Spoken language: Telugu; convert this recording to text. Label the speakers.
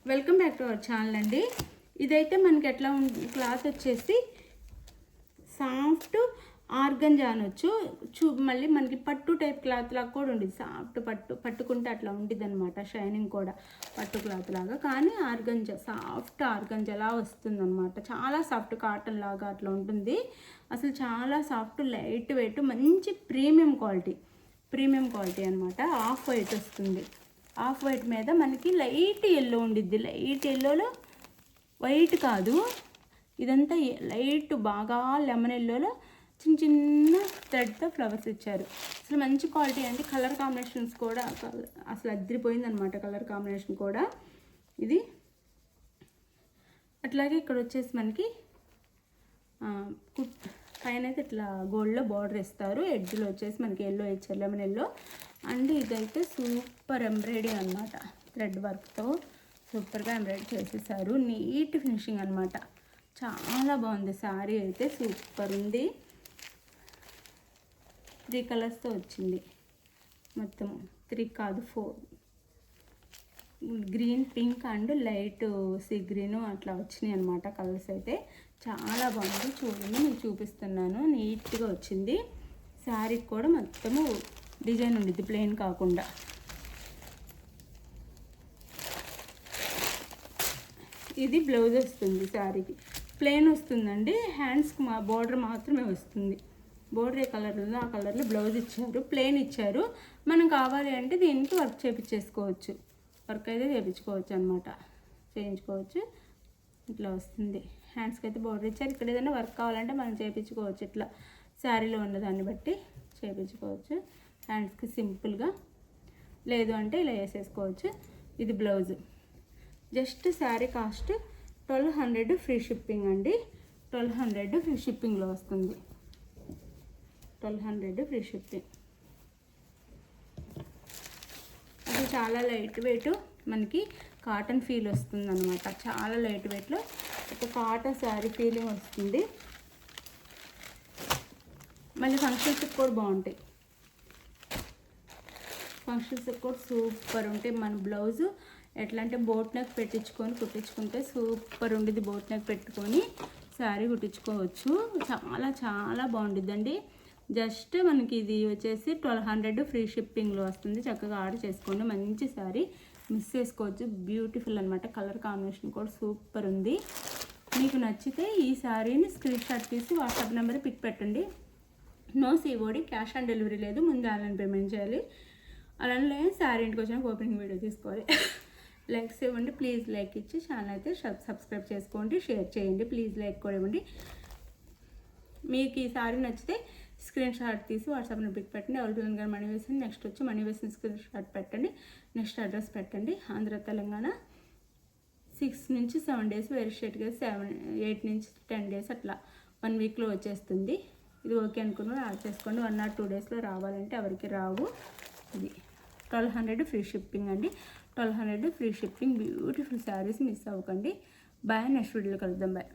Speaker 1: Welcome back to our channel అండి. ఇదైతే మనకి ఎట్లా క్లాత్ వచ్చేసి సాఫ్ట్ ఆర్గంజా అనొచ్చు. మళ్ళీ మనకి పట్టు టైప్ క్లాత్ లాగా కూడా ఉండేది. సాఫ్ట్ పట్టుకుంటే అట్లా ఉండేది అనమాట. షైనింగ్ కూడా పట్టు క్లాత్ లాగా, కానీ ఆర్గంజా సాఫ్ట్ ఆర్గంజాలా వస్తుంది అనమాట. చాలా సాఫ్ట్ కాటన్ లాగా అట్లా ఉంటుంది. అసలు చాలా సాఫ్ట్, లైట్ వెయిట్, మంచి ప్రీమియం క్వాలిటీ అనమాట. ఆఫ్ వైట్ వస్తుంది. ఆఫ్ వైట్ మీద మనకి లైట్ ఎల్లో ఉండిద్ది. లైట్ ఎల్లోలో వైట్ కాదు, ఇదంతా లైట్ బాగా లెమన్ ఎల్లోలో చిన్న చిన్న థ్రెడ్తో ఫ్లవర్స్ ఇచ్చారు. అసలు మంచి క్వాలిటీ అండి. కలర్ కాంబినేషన్స్ కూడా అసలు అదిరిపోయిందనమాట. కలర్ కాంబినేషన్ కూడా ఇది. అట్లాగే ఇక్కడ వచ్చేసి మనకి పైన అయితే ఇట్లా గోల్డ్లో బార్డర్ ఇస్తారు. ఎడ్జ్లో వచ్చేసి మనకి ఎల్లో ఇచ్చారు, లెమన్ ఎల్లో. అండ్ ఇదైతే సూపర్ ఎంబ్రాయిడరీ అనమాట. థ్రెడ్ వర్క్తో సూపర్గా ఎంబ్రాయిడరీ చేసేసారు. నీట్ ఫినిషింగ్ అనమాట. చాలా బాగుంది. శారీ అయితే సూపర్ ఉంది. 3 కలర్స్తో వచ్చింది. మొత్తం 3 కాదు 4, green, pink and light sea green అట్లా వచ్చినాయి అనమాట. కలర్స్ అయితే చాలా బాగుంది. చూడండి, నేను చూపిస్తున్నాను. నీట్గా వచ్చింది. శారీకి కూడా మొత్తము డిజైన్ ఉండిద్ది, ప్లెయిన్ కాకుండా. ఇది బ్లౌజ్ వస్తుంది. శారీకి ప్లెయిన్ వస్తుందండి. హ్యాండ్స్కి బార్డర్ మాత్రమే వస్తుంది. బోర్డర్ ఏ కలర్ ఉందో ఆ కలర్లో బ్లౌజ్ ఇచ్చారు. ప్లెయిన్ ఇచ్చారు. మనం కావాలి అంటే దీనికి వర్క్ చేయించేసుకోవచ్చు. వర్క్ అయితే చేయించుకోవచ్చు అనమాట, చేయించుకోవచ్చు. ఇట్లా వస్తుంది. హ్యాండ్స్కి అయితే బోర్డర్ ఇచ్చారు. ఇక్కడ ఏదైనా వర్క్ కావాలంటే మనం చేయించుకోవచ్చు. ఇట్లా శారీలో ఉన్నదాన్ని బట్టి చేయించుకోవచ్చు. హ్యాండ్స్కి సింపుల్గా, లేదు అంటే ఇలా వేసేసుకోవచ్చు. ఇది blouse. Just sari cost 1200 free shipping అండి. 1200 ఫ్రీ షిప్పింగ్లో వస్తుంది. 1200 ఫ్రీ షిప్పింగ్. అది చాలా లైట్ వెయిట్, మనకి కాటన్ ఫీల్ వస్తుంది అనమాట. చాలా లైట్ వెయిట్లో ఒక కాటన్ శారీ ఫీలింగ్ వస్తుంది. మళ్ళీ ఫంక్షన్స్కి కూడా బాగుంటాయి. ఫంక్షన్స్కి కూడా సూపర్ ఉంటాయి. మన బ్లౌజు ఎట్లా అంటే బోట్ నెక్ పెట్టించుకొని కుట్టించుకుంటే సూపర్ ఉండేది. బోట్ నెక్ పెట్టుకొని శారీ కుట్టించుకోవచ్చు. చాలా చాలా బాగుంటుందండి. జస్ట్ మనకి ఇది వచ్చేసి 1200 ఫ్రీ షిప్పింగ్లో వస్తుంది. చక్కగా ఆర్డర్ చేసుకోండి. మంచి శారీ, మిస్ చేసుకోవచ్చు. బ్యూటిఫుల్ అనమాట. కలర్ కాంబినేషన్ కూడా సూపర్ ఉంది. మీకు నచ్చితే ఈ శారీని స్క్రీన్ షాట్ తీసి వాట్సాప్ నెంబర్ పిక్ పెట్టండి. No COD, cash on delivery లేదు. ముందు ఆన్లైన్ పేమెంట్ చేయాలి. అలానే శారీ ఇంటికి వచ్చిన ఓపెనింగ్ వీడియో తీసుకోవాలి. లైక్స్ ఇవ్వండి ప్లీజ్. లైక్ ఇచ్చి ఛానల్ అయితే సబ్స్క్రైబ్ చేసుకోండి. షేర్ చేయండి ప్లీజ్. లైక్ కూడా ఇవ్వండి. మీకు ఈ శారీ నచ్చితే స్క్రీన్ షాట్ తీసి వాట్సాప్లో పిక్ పెట్టండి. అవైలబుల్ గా మనీ వేసింది. నెక్స్ట్ వచ్చి మనీ వేసిన స్క్రీన్ షాట్ పెట్టండి. నెక్స్ట్ అడ్రస్ పెట్టండి. ఆంధ్ర తెలంగాణ. 6 నుంచి 7 డేస్, వేరే స్టేట్గా 8 నుంచి 10 డేస్ అట్లా 1 వీక్లో వచ్చేస్తుంది. ఇది ఓకే అనుకున్నాను, యాడ్ చేసుకోండి. 1 or 2 డేస్లో రావాలంటే ఎవరికి రావు. ఇది 1200 ఫ్రీ షిప్పింగ్ అండి. 1200 free shipping. Beautiful saris miss అవ్వకండి. బాయ్. నెక్స్ట్ వీడియోలో కలుద్దాం. బాయ్.